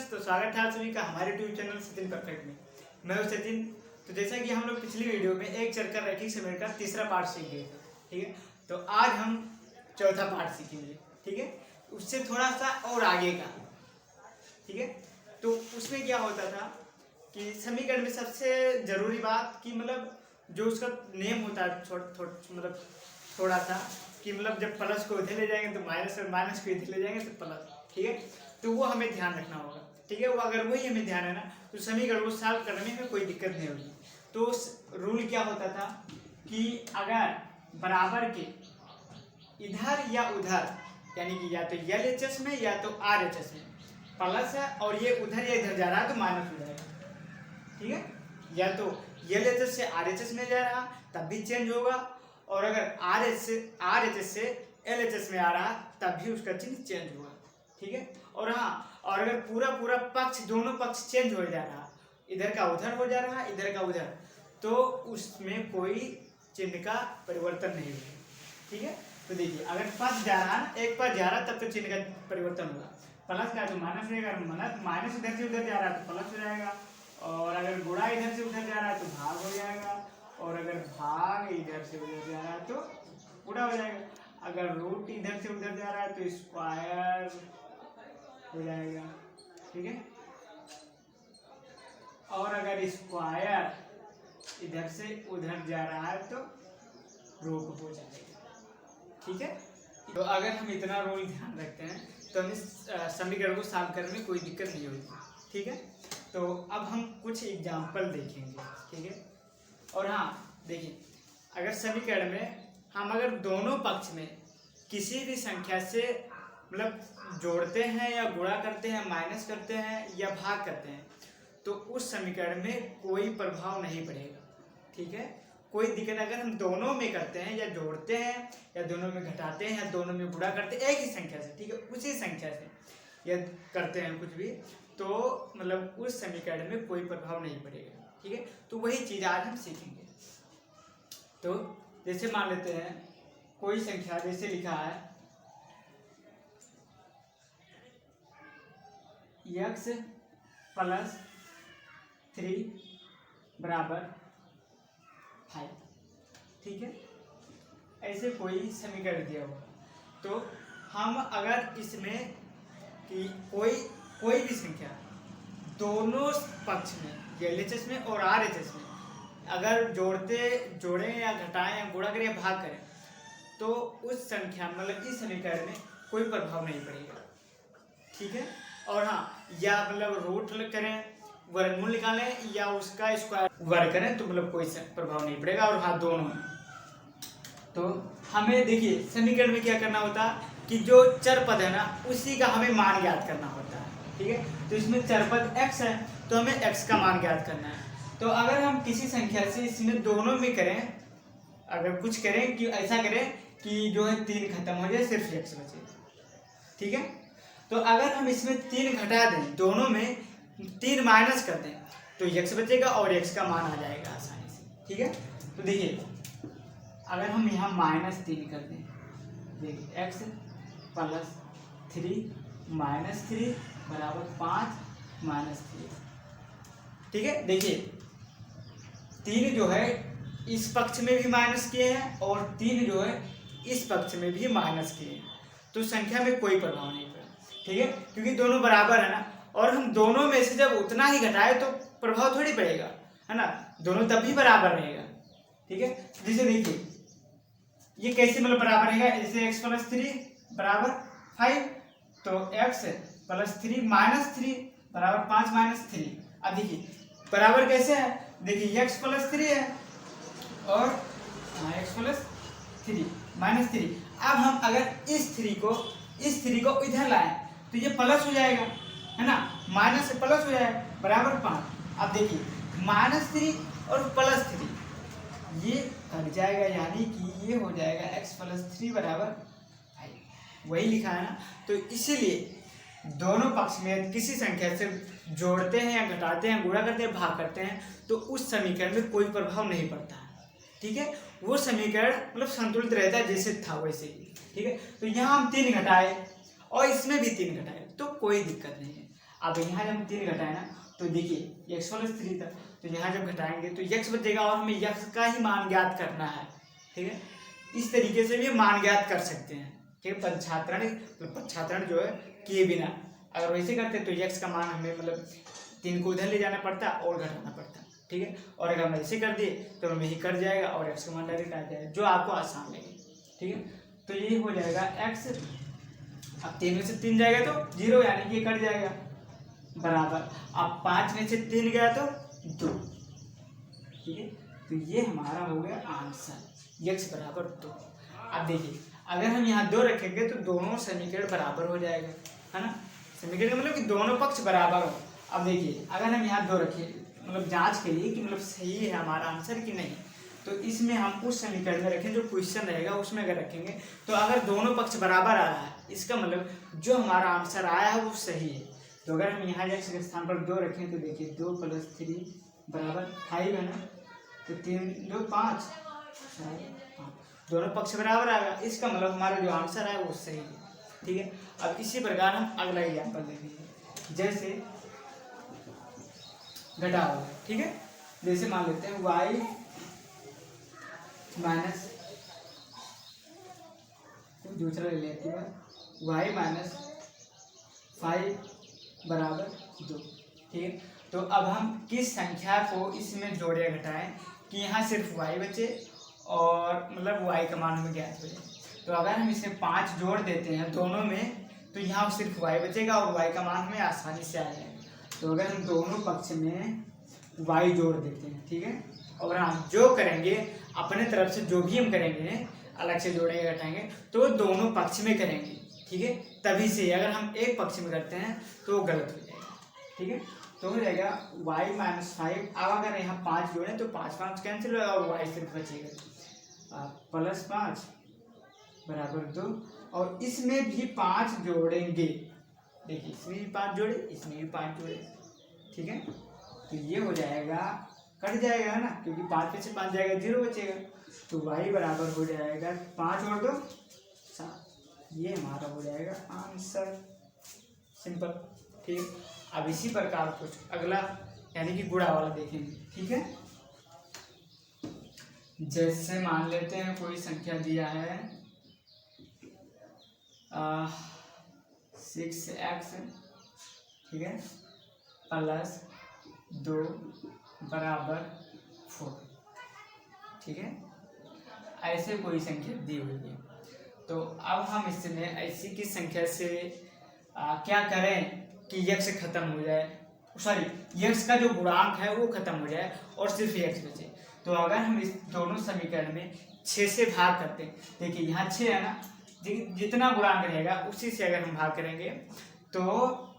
Friends, तो स्वागत है आप सभी का हमारे यूट्यूब चैनल सचिन परफेक्ट में। मैं हूं सचिन। तो जैसा कि हम लोग पिछली वीडियो में एक चरकर रैखिक समीकरण का तीसरा पार्ट सीख गए थे, ठीक है। तो आज हम चौथा पार्ट सीखेंगे, ठीक है, उससे थोड़ा सा और आगे का, ठीक है। तो उसमें क्या होता था कि समीकरण में सबसे जरूरी बात कि मतलब जो उसका नेम होता है मतलब थोड़ा सा कि मतलब जब प्लस को इधर ले जाएंगे तो माइनस और माइनस को इधर ले जाएंगे तो प्लस, ठीक है। तो वो हमें ध्यान रखना होगा, ठीक है। वो अगर वही हमें ध्यान है ना तो समीकरण को सॉल्व करने में कोई दिक्कत नहीं होगी। तो रूल क्या होता था कि अगर बराबर के इधर या उधर यानी कि या तो LHS में या तो RHS में प्लस है और ये उधर या इधर जा रहा है तो माइनस हो जाएगा, ठीक है। या तो LHS से RHS में जा रहा तब भी चेंज होगा, और अगर RHS से LHS में आ रहा तब भी उसका चिन्ह चेंज होगा, ठीक है। और हाँ, और अगर पूरा पक्ष दोनों पक्ष चेंज हो जा रहा, इधर का उधर हो जा रहा इधर का उधर, तो उसमें कोई चिन्ह का परिवर्तन नहीं होगा, ठीक है। तो देखिए अगर पक्ष जा रहा एक पक्ष जा रहा तब तो चिन्ह का परिवर्तन होगा। प्लस का तो माइनस रहेगा, माइनस इधर से उधर जा रहा है तो प्लस हो जाएगा, और अगर गुणा इधर से उधर जा रहा है तो भाग हो जाएगा, और अगर भाग इधर से उधर जा रहा है तो गुणा हो जाएगा, अगर रूट इधर से उधर जा रहा है तो स्क्वायर हो जाएगा, ठीक है। और अगर स्क्वायर इधर से उधर जा रहा है तो रूट हो जाएगा, ठीक है। तो अगर हम इतना रूल ध्यान रखते हैं तो हमें समीकरण को सॉल्व करने में कोई दिक्कत नहीं होगी, ठीक है। तो अब हम कुछ एग्जाम्पल देखेंगे, ठीक है। और हाँ देखिए, अगर समीकरण में हम अगर दोनों पक्ष में किसी भी संख्या से मतलब जोड़ते हैं या गुणा करते हैं, माइनस करते हैं या भाग करते हैं, तो उस समीकरण में कोई प्रभाव नहीं पड़ेगा, ठीक है। कोई दिक्कत अगर हम दोनों में करते हैं या जोड़ते हैं या दोनों में घटाते हैं या दोनों में गुणा करते हैं एक ही संख्या से, ठीक है, उसी संख्या से या करते हैं कुछ भी, तो मतलब उस समीकरण में कोई प्रभाव नहीं पड़ेगा, ठीक है। तो वही चीज़ आज हम सीखेंगे। तो जैसे मान लेते हैं कोई संख्या, जैसे लिखा है x + 3 = 5, ठीक है। ऐसे कोई समीकरण दिया होगा, तो हम अगर इसमें कि कोई भी संख्या दोनों पक्ष में LHS में और RHS में अगर जोड़ें या घटाएं या गुणा करें या भाग करें, तो उस संख्या मतलब इस समीकरण में कोई प्रभाव नहीं पड़ेगा, ठीक है। और हाँ, या मतलब रूट करें, वर्गमूल निकालें या उसका स्क्वायर वर्ग करें तो मतलब कोई प्रभाव नहीं पड़ेगा। और हाँ, दोनों तो हमें देखिए समीकरण में क्या करना होता है कि जो चर पद है ना उसी का हमें मान ज्ञात करना होता है, ठीक है। तो इसमें चर पद x है तो हमें x का मान ज्ञात करना है। तो अगर हम किसी संख्या से इसमें दोनों में करें, अगर कुछ करें कि ऐसा करें कि जो है 3 खत्म हो जाए, सिर्फ x बचे, ठीक है। तो अगर हम इसमें 3 घटा दें, दोनों में 3 माइनस कर दें तो x बचेगा और x का मान आ जाएगा आसानी से, ठीक है। तो देखिए अगर हम यहाँ -3 कर दें, देखिए x + 3 - 3 = 5 - 3, ठीक है। देखिए 3 जो है इस पक्ष में भी माइनस किए हैं और 3 जो है इस पक्ष में भी माइनस किए हैं, तो संख्या में कोई प्रभाव नहीं पड़ा, ठीक है, क्योंकि दोनों बराबर है ना। और हम दोनों में से जब उतना ही घटाए तो प्रभाव थोड़ी पड़ेगा, है ना, दोनों तब भी बराबर रहेगा, ठीक है। जैसे देखिए ये कैसे मतलब बराबर रहेगा, जैसे x + 3 = 5, तो x + 3 - 3 = 5 - 3। अब देखिए बराबर कैसे है, देखिए x + 3 है और x + 3 - 3। अब हम अगर इस 3 को इधर लाएं तो ये प्लस हो जाएगा, है ना, माइनस से प्लस हो जाएगा, बराबर 5। अब देखिए -3 और +3 ये कट जाएगा, यानी कि ये हो जाएगा x + 3 = 5, वही लिखा है ना। तो इसीलिए दोनों पक्ष में किसी संख्या से जोड़ते हैं या घटाते हैं, गुणा करते हैं, भाग करते हैं, तो उस समीकरण में कोई प्रभाव नहीं पड़ता है, ठीक है। वो समीकरण मतलब संतुलित रहता है जैसे था वैसे ही, ठीक है। तो यहाँ हम 3 घटाए और इसमें भी 3 घटाए तो कोई दिक्कत नहीं है। अब यहाँ जब हम 3 घटाए ना तो देखिए x प्लस 3 था, तो यहाँ जब घटाएंगे तो x बचेगा और हमें x का ही मान ज्ञात करना है। ठीक है, इस तरीके से भी मान ज्ञात कर सकते हैं। ठीक है, पच्छात्रण जो है किए बिना अगर वैसे करते तो x का मान हमें मतलब 3 को उधर ले जाना पड़ता और घटाना पड़ता। ठीक है, और अगर हम ऐसे कर दिए तो हमें ही कट जाएगा और x का मान डायरेक्ट आ जाएगा, जो आपको आसान लगे। ठीक है, तो ये हो जाएगा x, अब 3 में से 3 जाएगा तो 0 यानी कि ये कट जाएगा, बराबर अब 5 में से 3 गया तो 2। ठीक है, तो ये हमारा हो गया आंसर, x बराबर 2। अब देखिए अगर हम यहाँ 2 रखेंगे तो दोनों समीकरण बराबर हो जाएगा, है ना। समीकरण का मतलब कि दोनों पक्ष बराबर हो। अब देखिए अगर हम यहाँ 2 रखें मतलब जांच के लिए कि मतलब सही है हमारा आंसर कि नहीं, तो इसमें हम उस समीकरण में रखें जो क्वेश्चन रहेगा उसमें अगर रखेंगे तो अगर दोनों पक्ष बराबर आ रहा है इसका मतलब जो हमारा आंसर आया है वो सही है। तो अगर हम यहाँ x के स्थान पर 2 रखें तो देखिए 2 + 3 बराबर 5 है ना, तो 3 2 5 दोनों पक्ष बराबर आएगा, इसका मतलब हमारा जो आंसर है वो सही है। ठीक है, अब इसी प्रकार हम अगला एग्जाम्पल देखेंगे, जैसे घटाओ। ठीक है, जैसे मान लेते हैं y माइनस, दूसरा ले लेते हैं y माइनस 5 बराबर 2। ठीक है, तो अब हम किस संख्या को इसमें जोड़े घटाएं कि यहाँ सिर्फ y बचे और मतलब y का मान हमें ज्ञात हो जाए। तो अगर हम इसमें 5 जोड़ देते हैं दोनों में तो यहाँ सिर्फ y बचेगा और y का मान हमें आसानी से आ जाएगा। तो अगर हम दोनों पक्ष में y जोड़ देते हैं, ठीक है, और हम जो करेंगे अपने तरफ से जो भी हम करेंगे अलग से जोड़ेंगे घटाएंगे तो दोनों पक्ष में करेंगे। ठीक है, तभी से अगर हम एक पक्ष में करते हैं तो वो गलत हो जाएगा। ठीक है, तो हो जाएगा y माइनस 5। अब अगर यहाँ 5 जोड़ें तो 5 5 कैंसिल होगा और y सिर्फ बचेगा, प्लस 5 बराबर 2, और इसमें भी 5 जोड़ेंगे। देखिए इसमें भी 5 जोड़े, इसमें भी 5 जोड़े। ठीक है, तो ये हो जाएगा, कट जाएगा ना, क्योंकि 5 में से 5 जाएगा 0 बचेगा, तो y बराबर हो जाएगा 5 और 2 7। ये हमारा हो जाएगा आंसर, सिंपल। ठीक है, अब इसी प्रकार कुछ अगला यानी कि गुणा वाला देखेंगे। ठीक है, जैसे मान लेते हैं कोई संख्या दिया है 6x, ठीक है, प्लस 2 बराबर 4। ठीक है, ऐसे कोई संख्या दी हुई है, तो अब हम इसमें ऐसी की संख्या से क्या करें कि x खत्म हो जाए, सॉरी x का जो गुणांक है वो खत्म हो जाए और सिर्फ x बचे। तो अगर हम इस दोनों समीकरण में 6 से भाग करते हैं, देखिए यहाँ 6 है ना, जितना गुणांक रहेगा उसी से अगर हम भाग करेंगे तो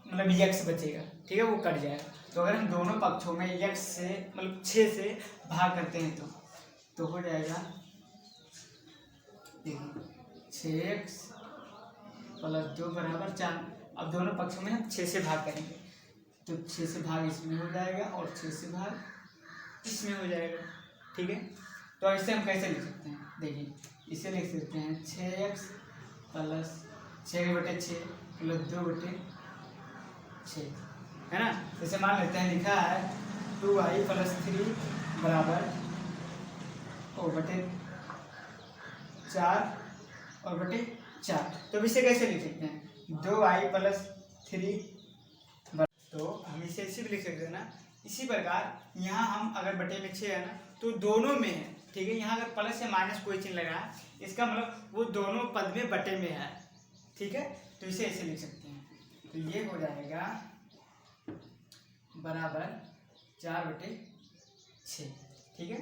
मतलब x बचेगा। ठीक है, वो कट जाएगा। तो अगर हम दोनों पक्षों में x से मतलब 6 से भाग करते हैं तो हो जाएगा, देखिए 6x + 2 बराबर 4। अब दोनों पक्षों में हम 6 से भाग करेंगे तो 6 से भाग इसमें हो जाएगा और 6 से भाग इसमें हो जाएगा। ठीक है, तो इसे हम कैसे लिख सकते हैं, देखिए इसे लिख सकते हैं 6x + 6/6 + 2/6, है ना। जैसे मान लेते हैं लिखा है 2y + 3 बराबर 4 और बटे 4। तो इसे कैसे लिख सकते हैं, 2y + 3, तो हम इसे ऐसे भी लिख सकते हैं ना। इसी प्रकार यहाँ हम अगर बटे में 6 है ना तो दोनों में है। ठीक है, यहाँ अगर प्लस या माइनस कोई चिन्ह लगा है इसका मतलब वो दोनों पद में बटे में है। ठीक है, तो इसे ऐसे लिख सकते हैं, तो ये हो जाएगा बराबर 4/6। ठीक है,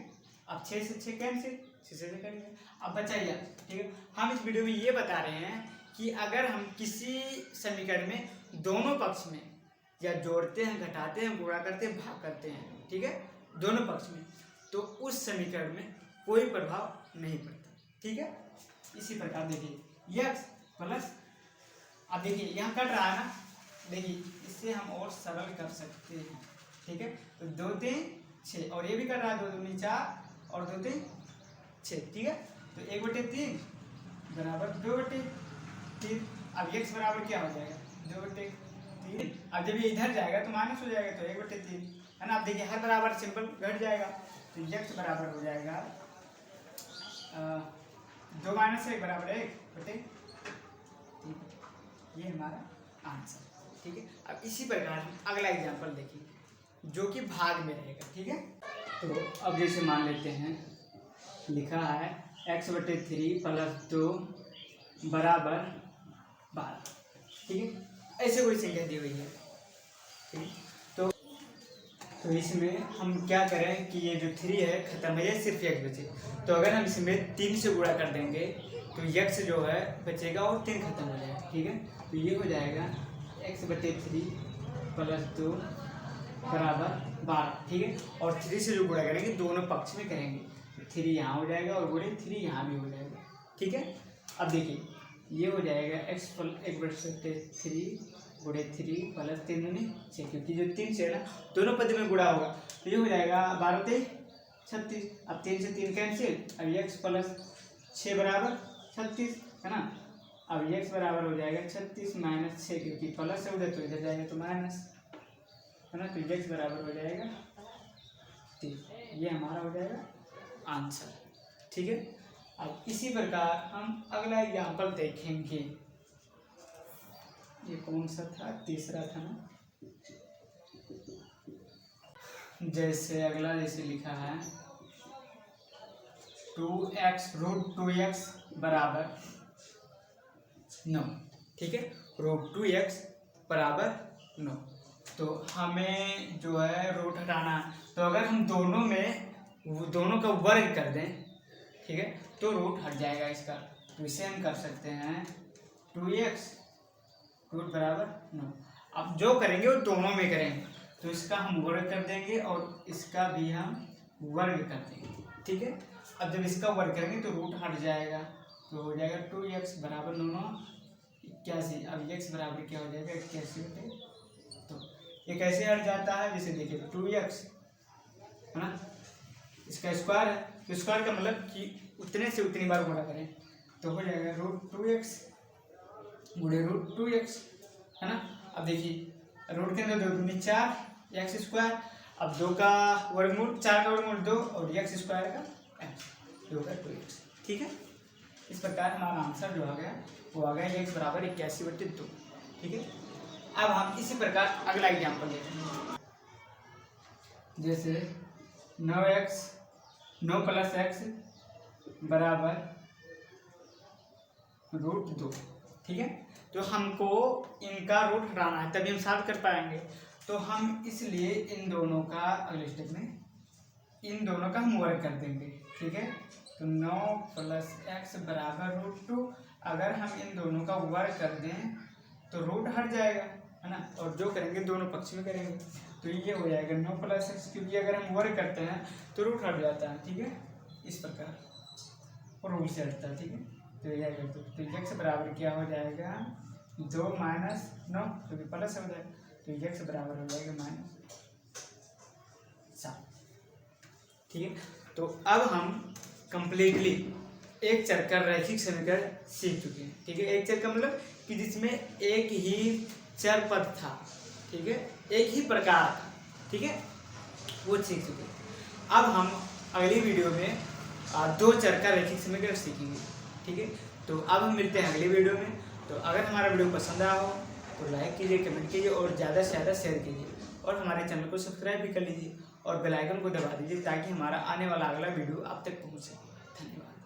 अब 6 से 6 कैंसिल, 6 से करेंगे, अब बचाइए। ठीक है, हम इस वीडियो में ये बता रहे हैं कि अगर हम किसी समीकरण में दोनों पक्ष में या जोड़ते हैं, घटाते हैं, गुणा करते हैं, भाग करते हैं, ठीक है, दोनों पक्ष में, तो उस समीकरण में कोई प्रभाव नहीं पड़ता। ठीक है, इसी प्रकार देखिए x प्लस, अब देखिए यहाँ कट रहा है ना, देखिए इससे हम और सरल कर सकते हैं। ठीक है, तो 2 3 6 और ये भी कट रहा है, 2 दूनी 4 और 2 3 6। ठीक है, तो 1/3 बराबर 2/3। अब x बराबर क्या हो जाएगा, 2/3। अब जब ये इधर जाएगा तो माइनस हो जाएगा, तो 1/3 है ना। अब देखिए हर बराबर सिंपल घट जाएगा, तो x बराबर हो जाएगा 2 - 1 बराबर 1/3। ये हमारा आंसर, ठीक है। अब इसी प्रकार हम अगला एग्जाम्पल देखेंगे जो कि भाग में रहेगा, ठीक है। तो अब जैसे मान लेते हैं लिखा है x/3 + 2 बराबर 12, ठीक है। ऐसे कोई संख्या दी हुई है, ठीक है। तो इसमें हम क्या करें कि ये जो 3 है खत्म है, ये सिर्फ x बचे। तो अगर हम इसमें 3 से गुणा कर देंगे तो x जो है बचेगा और 3 खत्म हो जाएगा, ठीक है। तो ये हो जाएगा x/3 + 2 बराबर 12, ठीक है। और 3 से जो गुणा करेंगे दोनों पक्ष में करेंगे, 3 यहाँ हो जाएगा और गुणे 3 यहाँ भी हो जाएगा, ठीक है। अब देखिए ये हो जाएगा x/3 गुणे 3 + 3 दूनी 6, क्योंकि जो 3 से है ना दोनों पद में गुणा होगा, तो ये हो जाएगा 12 × 36। अब 3 से 3 कैंसिल, अब x + 6 बराबर 36 है ना। अब x बराबर हो जाएगा 36 - 6, क्योंकि प्लस है उधर तो इधर जाएगा तो माइनस है ना। तो x बराबर हो जाएगा 3, ये हमारा हो जाएगा आंसर, ठीक है। अब इसी प्रकार हम अगला एग्जाम्पल देखेंगे। ये कौन सा था, तीसरा था ना। जैसे अगला जैसे लिखा है 2x बराबर 9, ठीक है। √2x बराबर 9। तो हमें जो है रूट हटाना, तो अगर हम दोनों का वर्ग कर दें, ठीक है, तो रूट हट जाएगा इसका। तो इसे हम कर सकते हैं 2x रूट बराबर 9। अब जो करेंगे वो दोनों में करेंगे, तो इसका हम वर्ग कर देंगे और इसका भी हम वर्ग कर देंगे, ठीक है। अब जब इसका वर्ग करेंगे तो रूट हट जाएगा, तो हो जाएगा 2x बराबर 9 81। अब x बराबर क्या हो जाएगा 81। तो ये कैसे हट जाता है, जैसे देखिए 2x है ना, इसका स्क्वायर है, तो स्क्वायर का मतलब कि उतने से उतनी बार गुणा करें, तो हो जाएगा √2x गुणे √2x है ना। अब देखिए रूट के अंदर 2 दूनी 4 x²। अब 2 का वर्गमूल 4 का वर्गमूल 2 और x² का 2 का 2x, ठीक है। इस प्रकार हमारा आंसर जो आ गया वो आ गया x बराबर 81/2, ठीक है। अब हम इसी प्रकार अगला एग्जाम्पल देखेंगे। जैसे 9 + x बराबर √2, ठीक है। तो हमको इनका रूट हटाना है, तभी हम सॉल्व कर पाएंगे। तो हम इसलिए इन दोनों का अगले स्टेप में इन दोनों का हम वर्ग कर देंगे, ठीक है। तो 9 + x बराबर √2। अगर हम इन दोनों का वर्ग कर दें तो रूट हट जाएगा है ना, और जो करेंगे दोनों पक्ष में करेंगे, तो ये हो जाएगा 9 + x, क्योंकि अगर हम वर्ग करते हैं तो रूट हट जाता है, ठीक है। इस प्रकार और रूट से हटता है, ठीक है। तो ये आएगा तो x बराबर क्या हो जाएगा 2 - 9, क्योंकि प्लस हो जाएगा, तो x बराबर हो जाएगा -7, ठीक है। तो अब हम कंप्लीटली एक चर का रैखिक समीकरण सीख चुके हैं, ठीक है। एक चर का मतलब कि जिसमें एक ही चर पद था, ठीक है, एक ही प्रकार था, ठीक है, वो सीख चुके हैं। अब हम अगली वीडियो में 2 चर का रैखिक समीकरण सीखेंगे, ठीक है। तो अब हम मिलते हैं अगली वीडियो में। तो अगर हमारा वीडियो पसंद आया हो तो लाइक कीजिए, कमेंट कीजिए और ज़्यादा से ज़्यादा शेयर कीजिए, और हमारे चैनल को सब्सक्राइब भी कर लीजिए और बेल आइकन को दबा दीजिए, ताकि हमारा आने वाला अगला वीडियो आप तक पहुँच सके। धन्यवाद।